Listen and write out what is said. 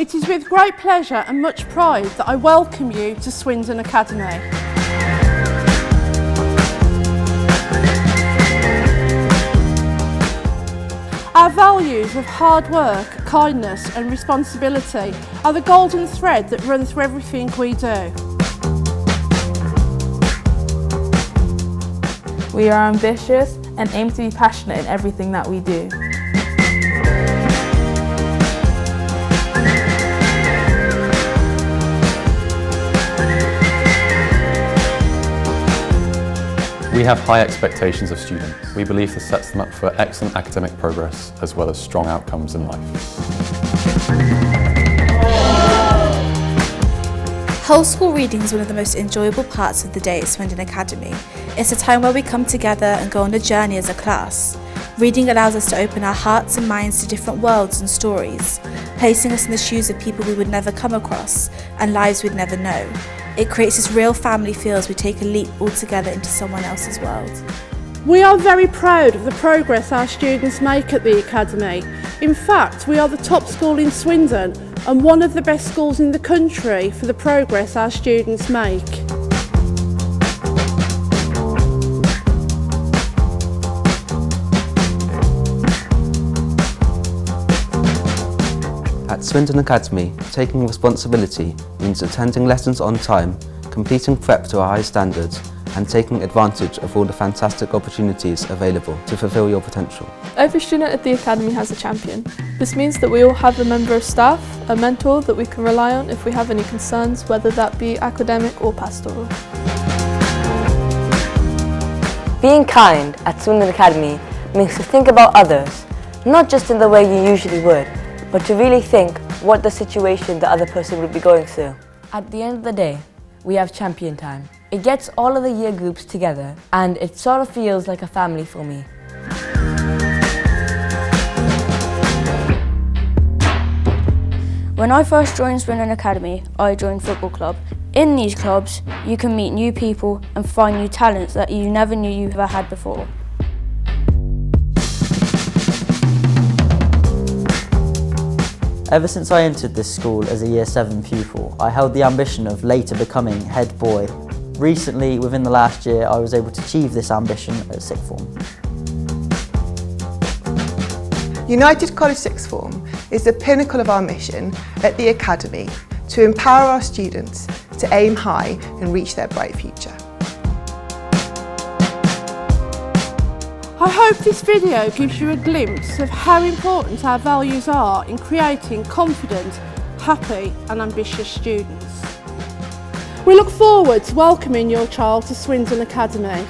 It is with great pleasure and much pride that I welcome you to Swindon Academy. Our values of hard work, kindness and responsibility are the golden thread that runs through everything we do. We are ambitious and aim to be passionate in everything that we do. We have high expectations of students. We believe this sets them up for excellent academic progress as well as strong outcomes in life. Whole school reading is one of the most enjoyable parts of the day at Swindon Academy. It's a time where we come together and go on a journey as a class. Reading allows us to open our hearts and minds to different worlds and stories, placing us in the shoes of people we would never come across and lives we'd never know. It creates this real family feel as we take a leap all together into someone else's world. We are very proud of the progress our students make at the Academy. In fact, we are the top school in Swindon and one of the best schools in the country for the progress our students make. At Swindon Academy, taking responsibility means attending lessons on time, completing prep to a high standard, and taking advantage of all the fantastic opportunities available to fulfil your potential. Every student at the Academy has a champion. This means that we all have a member of staff, a mentor that we can rely on if we have any concerns, whether that be academic or pastoral. Being kind at Swindon Academy means to think about others, not just in the way you usually would, but to really think what the situation the other person would be going through. At the end of the day, we have champion time. It gets all of the year groups together and it sort of feels like a family for me. When I first joined Swindon Academy, I joined football club. In these clubs, you can meet new people and find new talents that you never knew you ever had before. Ever since I entered this school as a Year 7 pupil, I held the ambition of later becoming head boy. Recently, within the last year, I was able to achieve this ambition at sixth form. United College Sixth Form is the pinnacle of our mission at the Academy to empower our students to aim high and reach their bright future. I hope this video gives you a glimpse of how important our values are in creating confident, happy and ambitious students. We look forward to welcoming your child to Swindon Academy.